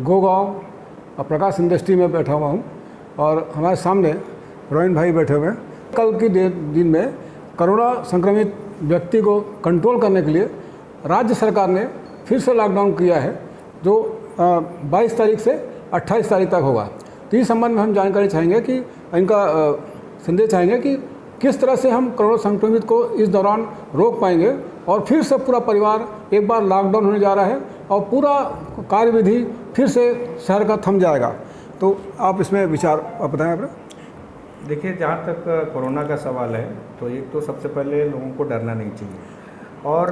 गोगांव और प्रकाश इंडस्ट्री में बैठा हुआ हूँ और हमारे सामने रोहिन भाई बैठे हुए हैं। कल के दिन में कोरोना संक्रमित व्यक्ति को कंट्रोल करने के लिए राज्य सरकार ने फिर से लॉकडाउन किया है, जो 22 तारीख से 28 तारीख तक होगा। तो इस संबंध में हम जानकारी चाहेंगे कि इनका संदेश चाहेंगे कि किस तरह से हम कोरोना संक्रमित को इस दौरान रोक पाएंगे और फिर से पूरा परिवार एक बार लॉकडाउन होने जा रहा है और पूरा कार्यविधि फिर से शहर का थम जाएगा। तो आप इसमें विचार बताएं अपना। देखिए, जहाँ तक कोरोना का सवाल है तो एक तो सबसे पहले लोगों को डरना नहीं चाहिए और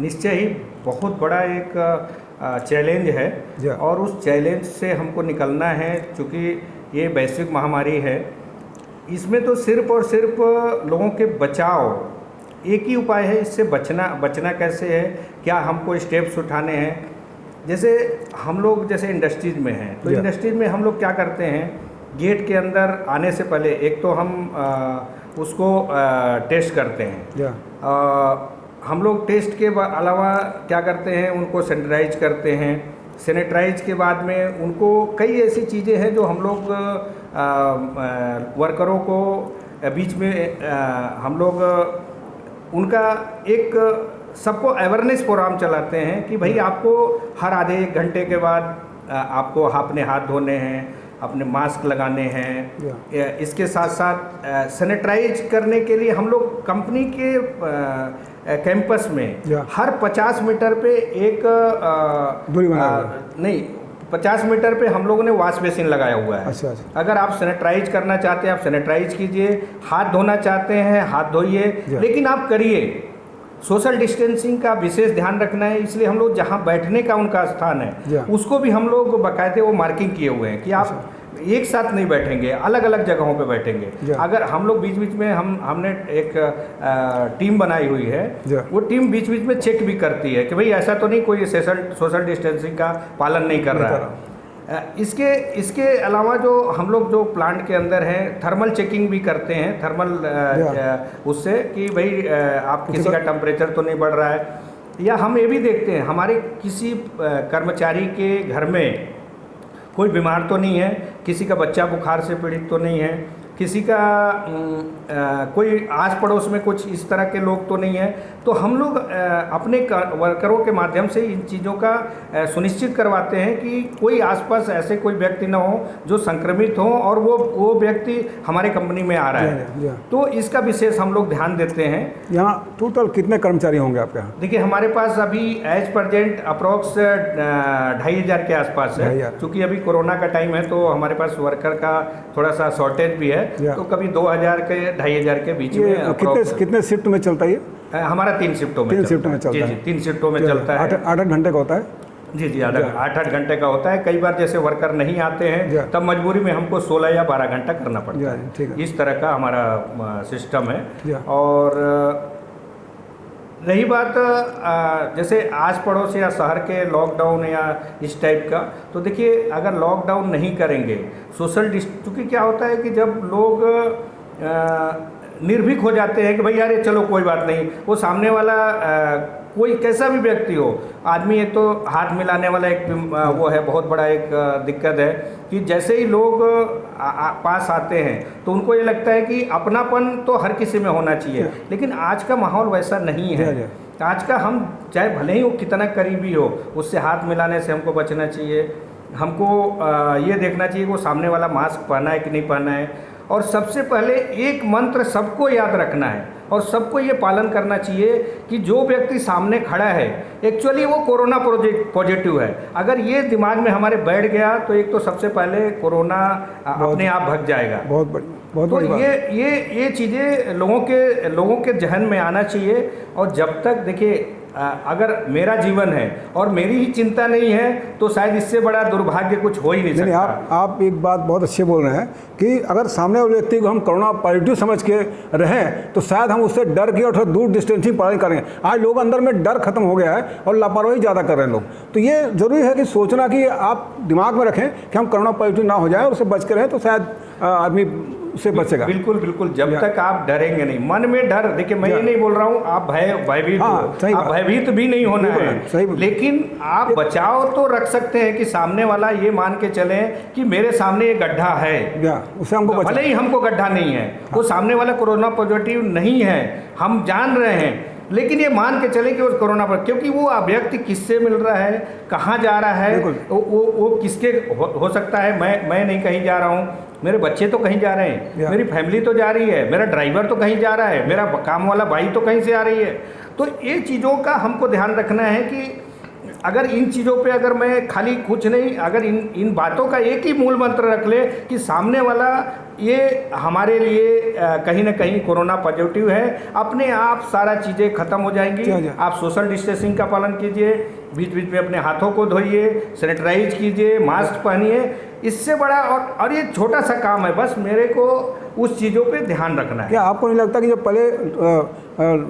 निश्चय ही बहुत बड़ा एक चैलेंज है और उस चैलेंज से हमको निकलना है। चूँकि ये वैश्विक महामारी है, इसमें तो सिर्फ और सिर्फ लोगों के बचाव एक ही उपाय है। इससे बचना कैसे है, क्या हमको स्टेप्स उठाने हैं। जैसे हम लोग जैसे इंडस्ट्रीज़ में हैं तो इंडस्ट्रीज में हम लोग क्या करते हैं, गेट के अंदर आने से पहले एक तो हम उसको टेस्ट करते हैं। हम लोग टेस्ट के अलावा क्या करते हैं, उनको सैनिटाइज करते हैं। सैनिटाइज के बाद में उनको कई ऐसी चीज़ें हैं जो हम लोग वर्करों को बीच में हम लोग उनका एक सबको अवेयरनेस प्रोग्राम चलाते हैं कि भाई आपको हर आधे एक घंटे के बाद आपको अपने हाथ धोने हैं, अपने मास्क लगाने हैं। इसके साथ साथ सैनिटाइज करने के लिए हम लोग कंपनी के कैंपस में हर 50 मीटर पे एक दूरी नहीं 50 मीटर पे हम लोगों ने वॉश बेसिन लगाया हुआ है। अच्छा। अगर आप सैनिटाइज करना चाहते हैं आप सैनिटाइज कीजिए, हाथ धोना चाहते हैं हाथ धोइए, लेकिन आप करिए। सोशल डिस्टेंसिंग का विशेष ध्यान रखना है। इसलिए हम लोग जहाँ बैठने का उनका स्थान है उसको भी हम लोग बाकायदे वो मार्किंग किए हुए हैं कि आप एक साथ नहीं बैठेंगे, अलग अलग जगहों पे बैठेंगे। अगर हम लोग बीच बीच में हमने एक टीम बनाई हुई है, वो टीम बीच बीच में चेक भी करती है कि भाई ऐसा तो नहीं कोई सोशल डिस्टेंसिंग का पालन नहीं कर रहा है। इसके अलावा जो हम लोग जो प्लांट के अंदर हैं थर्मल चेकिंग भी करते हैं, थर्मल उससे कि भाई आप किसी का टेम्परेचर तो नहीं बढ़ रहा है। या हम ये भी देखते हैं हमारे किसी कर्मचारी के घर में कोई बीमार तो नहीं है, किसी का बच्चा बुखार से पीड़ित तो नहीं है, किसी का कोई आस पड़ोस में कुछ इस तरह के लोग तो नहीं है। तो हम लोग अपने वर्करों के माध्यम से इन चीज़ों का सुनिश्चित करवाते हैं कि कोई आसपास ऐसे कोई व्यक्ति ना हो जो संक्रमित हो और वो व्यक्ति हमारे कंपनी में आ रहा है। तो इसका विशेष हम लोग ध्यान देते हैं। यहाँ टोटल कितने कर्मचारी होंगे आपके यहाँ? देखिए, हमारे पास अभी एज प्रेजेंट अप्रॉक्स 2500 के आसपास है। क्योंकि अभी कोरोना का टाइम है तो हमारे पास वर्कर का थोड़ा सा शॉर्टेज भी है, तो कभी 2000 के 2500 के बीच में। कितने शिफ्ट में चलता है? हमारा 3 शिफ्टों में चलता है। 3 शिफ्टों में चलता है। 8-8 घंटे का होता है। जी 8-8 घंटे का होता है। कई बार जैसे वर्कर नहीं आते हैं तब मजबूरी में हमको 16 या 12 घंटा करना पड़ता है। इस तरह का हमारा सिस्टम है। और रही बात जैसे आस पड़ोस या शहर के लॉकडाउन या इस टाइप का, तो देखिए अगर लॉकडाउन नहीं करेंगे क्योंकि क्या होता है कि जब लोग निर्भीक हो जाते हैं कि भाई यार चलो कोई बात नहीं, वो सामने वाला कोई कैसा भी व्यक्ति हो, आदमी एक तो हाथ मिलाने वाला एक वो है बहुत बड़ा एक दिक्कत है कि जैसे ही लोग पास आते हैं तो उनको ये लगता है कि अपनापन तो हर किसी में होना चाहिए, लेकिन आज का माहौल वैसा नहीं है। आज का हम चाहे भले ही वो कितना करीबी हो, उससे हाथ मिलाने से हमको बचना चाहिए। हमको ये देखना चाहिए कि वो सामने वाला मास्क पहना है कि नहीं पहना है। और सबसे पहले एक मंत्र सबको याद रखना है और सबको ये पालन करना चाहिए कि जो व्यक्ति सामने खड़ा है एक्चुअली वो कोरोना पॉजिटिव है। अगर ये दिमाग में हमारे बैठ गया तो एक तो सबसे पहले कोरोना अपने आप भाग जाएगा। तो ये चीज़ें लोगों के जहन में आना चाहिए। और जब तक देखिए अगर मेरा जीवन है और मेरी ही चिंता नहीं है तो शायद इससे बड़ा दुर्भाग्य कुछ हो ही नहीं सकता। आप एक बात बहुत अच्छी बोल रहे हैं कि अगर सामने वाले व्यक्ति को हम कोरोना पॉजिटिव समझ के रहें तो शायद हम उससे डर के और थोड़ा दूर डिस्टेंसिंग पालन करेंगे। आज लोग अंदर में डर खत्म हो गया है और लापरवाही ज़्यादा कर रहे हैं लोग। तो ये ज़रूरी है कि सोचना कि आप दिमाग में रखें कि हम कोरोना पॉजिटिव ना हो जाए और उससे बच के रहें, तो शायद आदमी से बचेगा। बिल्कुल बिल्कुल, जब तक आप डरेंगे नहीं, मन में डर, देखिए मैं ये नहीं बोल रहा हूँ आप भयभीत हो, आप भयभीत भी नहीं होना है, लेकिन आप बचाव तो रख सकते हैं कि सामने वाला ये मान के चले कि मेरे सामने ये गड्ढा है, उससे हमको भले ही हमको गड्ढा नहीं है, वो सामने वाला कोरोना पॉजिटिव नहीं है, हम जान रहे हैं, लेकिन ये मान के चले कि वो कोरोना पर, क्योंकि वो व्यक्ति किससे मिल रहा है, कहाँ जा रहा है, वो किसके हो सकता है, मैं नहीं कहीं जा रहा हूँ, मेरे बच्चे तो कहीं जा रहे हैं, मेरी फैमिली तो जा रही है, मेरा ड्राइवर तो कहीं जा रहा है, मेरा काम वाला भाई तो कहीं से आ रही है। तो ये चीज़ों का हमको ध्यान रखना है कि अगर इन चीज़ों पे अगर मैं खाली कुछ नहीं, अगर इन बातों का एक ही मूल मंत्र रख ले कि सामने वाला ये हमारे लिए कहीं ना कहीं कोरोना पॉजिटिव है, अपने आप सारा चीज़ें खत्म हो जाएंगी। आप सोशल डिस्टेंसिंग का पालन कीजिए, बीच बीच में अपने हाथों को धोइए, सैनिटाइज कीजिए, मास्क पहनिए, इससे बड़ा और ये छोटा सा काम है, बस मेरे को उस चीज़ों पे ध्यान रखना है। क्या आपको नहीं लगता कि जब पहले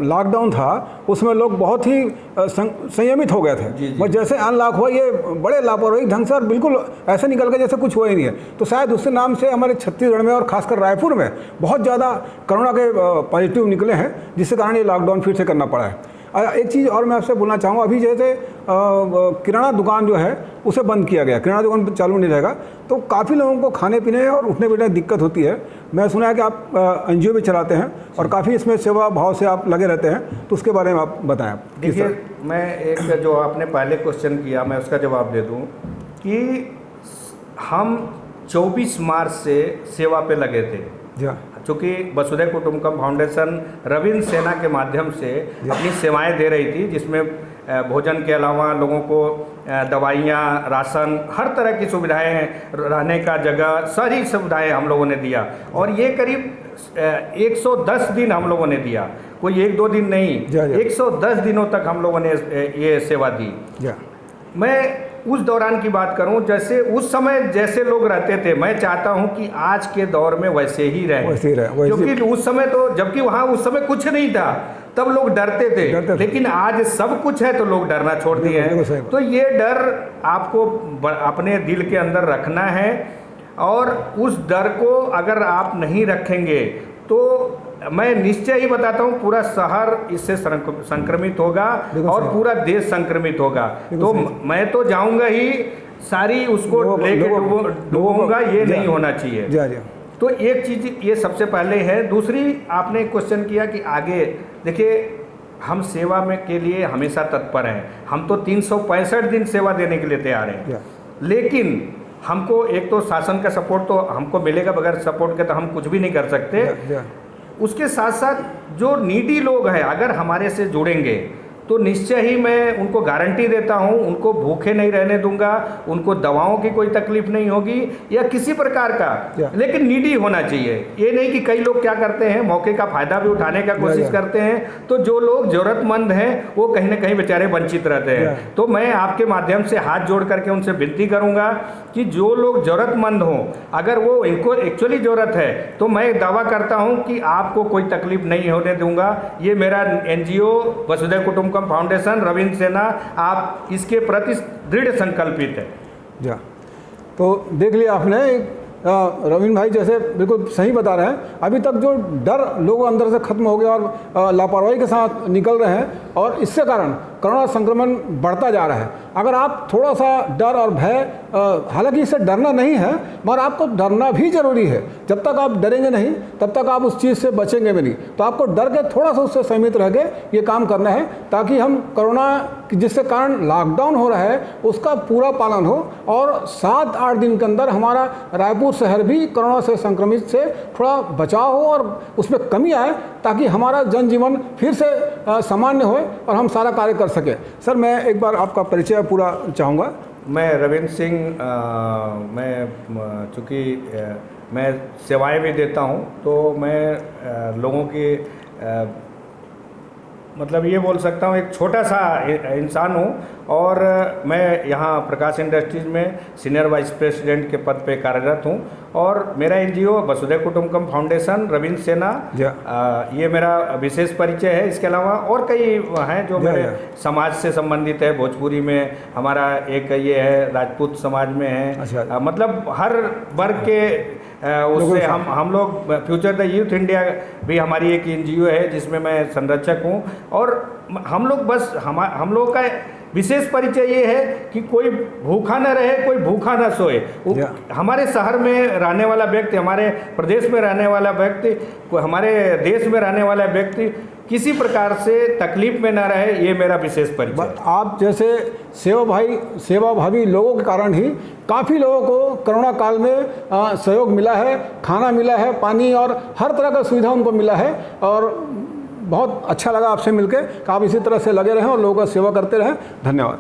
लॉकडाउन था उसमें लोग बहुत ही संयमित हो गए थे, बस जैसे अनलॉक हुआ ये बड़े लापरवाही ढंग से और बिल्कुल ऐसे निकल गए जैसे कुछ हुआ ही नहीं है, तो शायद उसके नाम से हमारे छत्तीसगढ़ में और खासकर रायपुर में बहुत ज़्यादा कोरोना के पॉजिटिव निकले हैं, जिसके कारण ये लॉकडाउन फिर से करना पड़ा है। एक चीज़ और मैं आपसे बोलना चाहूँगा, अभी जैसे किराना दुकान जो है उसे बंद किया गया, किराना दुकान चालू नहीं रहेगा, तो काफ़ी लोगों को खाने पीने और उठने बैठने दिक्कत होती है। मैं सुना है कि आप NGO भी चलाते हैं और काफ़ी इसमें सेवा भाव से आप लगे रहते हैं, तो उसके बारे में आप बताएं। देखिए, मैं एक जो आपने पहले क्वेश्चन किया मैं उसका जवाब दे दूँ कि हम 24 मार्च से सेवा पे लगे थे, चूँकि वसुधैव कुटुंबकम फाउंडेशन रविंद्र सेना के माध्यम से अपनी सेवाएं दे रही थी, जिसमें भोजन के अलावा लोगों को दवाइयाँ, राशन, हर तरह की सुविधाएं, रहने का जगह, सारी सुविधाएं हम लोगों ने दिया, और ये करीब 110 दिन हम लोगों ने दिया, कोई 1-2 दिन नहीं, 110 दिनों तक हम लोगों ने ये सेवा दी। मैं उस दौरान की बात करूं, जैसे उस समय जैसे लोग रहते थे, मैं चाहता हूं कि आज के दौर में वैसे ही रहें, क्योंकि उस समय तो, जबकि वहां उस समय कुछ नहीं था, तब लोग डरते थे, लेकिन आज सब कुछ है तो लोग डरना छोड़ दिए हैं। तो ये डर आपको अपने दिल के अंदर रखना है, और उस डर को अगर आप नहीं रखेंगे तो मैं निश्चय ही बताता हूँ पूरा शहर इससे संक्रमित होगा और पूरा देश संक्रमित होगा। तो मैं तो जाऊंगा ही, सारी उसको लेके डूबूंगा, ये नहीं होना चाहिए। तो एक चीज़ ये सबसे पहले है। दूसरी, आपने क्वेश्चन किया कि आगे, देखिए हम सेवा में के लिए हमेशा तत्पर हैं, हम तो 365 दिन सेवा देने के लिए तैयार हैं, लेकिन हमको एक तो शासन का सपोर्ट तो हमको मिलेगा, बगैर सपोर्ट के तो हम कुछ भी नहीं कर सकते। उसके साथ साथ जो नीडी लोग हैं अगर हमारे से जुड़ेंगे तो निश्चय ही मैं उनको गारंटी देता हूं, उनको भूखे नहीं रहने दूंगा, उनको दवाओं की कोई तकलीफ नहीं होगी या किसी प्रकार का, लेकिन नीडी होना चाहिए। ये नहीं कि कई लोग क्या करते हैं, मौके का फ़ायदा भी उठाने का कोशिश करते हैं, तो जो लोग ज़रूरतमंद हैं वो कहीं ना कहीं बेचारे वंचित रहते हैं। तो मैं आपके माध्यम से हाथ जोड़ करके उनसे विनती करूँगा कि जो लोग ज़रूरतमंद हों, अगर वो इनको एक्चुअली ज़रूरत है, तो मैं दावा करता हूँ कि आपको कोई तकलीफ नहीं होने दूंगा। ये मेरा NGO वसुधैव कुटुंबकम फाउंडेशन रविंद्र सेना, आप इसके प्रति दृढ़ संकल्पित है। तो देख लिया आपने, रविंद्र भाई जैसे बिल्कुल सही बता रहे हैं, अभी तक जो डर लोगों अंदर से खत्म हो गया और लापरवाही के साथ निकल रहे हैं, और इससे कारण कोरोना संक्रमण बढ़ता जा रहा है। अगर आप थोड़ा सा डर और भय, हालांकि इससे डरना नहीं है, मगर आपको डरना भी जरूरी है। जब तक आप डरेंगे नहीं तब तक आप उस चीज़ से बचेंगे भी नहीं। तो आपको डर के थोड़ा सा उससे सीमित रह के ये काम करना है, ताकि हम कोरोना जिसके कारण लॉकडाउन हो रहा है उसका पूरा पालन हो, और 7-8 दिन के अंदर हमारा रायपुर शहर भी कोरोना से संक्रमित से थोड़ा बचाव हो और उसमें कमी आए, ताकि हमारा जनजीवन फिर से सामान्य हो और हम सारा कार्य कर सके। सर, मैं एक बार आपका परिचय पूरा चाहूँगा। मैं रविंद्र सिंह, मैं चूँकि मैं सेवाएं भी देता हूँ, तो मैं लोगों की मतलब ये बोल सकता हूँ एक छोटा सा इंसान हूँ, और मैं यहाँ प्रकाश इंडस्ट्रीज़ में सीनियर वाइस प्रेसिडेंट के पद पे कार्यरत हूँ। और मेरा एनजीओ वसुधैव कुटुंबकम फाउंडेशन, रविंद्र सेना, ये मेरा विशेष परिचय है। इसके अलावा और कई हैं जो मेरे समाज से संबंधित है। भोजपुरी में हमारा एक ये है, राजपूत समाज में है। मतलब हर वर्ग के उससे हम लोग फ्यूचर द यूथ इंडिया भी हमारी एक एनजीओ है जिसमें मैं संरक्षक हूँ। और हम लोग बस हम लोग का विशेष परिचय ये है कि कोई भूखा न रहे, कोई भूखा न सोए। हमारे शहर में रहने वाला व्यक्ति, हमारे प्रदेश में रहने वाला व्यक्ति, हमारे देश में रहने वाला व्यक्ति किसी प्रकार से तकलीफ में ना रहे, ये मेरा विशेष परिचय। आप जैसे सेवाभावी लोगों के कारण ही काफ़ी लोगों को कोरोना काल में सहयोग मिला है, खाना मिला है, पानी और हर तरह का सुविधा उनको मिला है। और बहुत अच्छा लगा आपसे मिलकर। आप इसी तरह से लगे रहें और लोगों का सेवा करते रहें। धन्यवाद।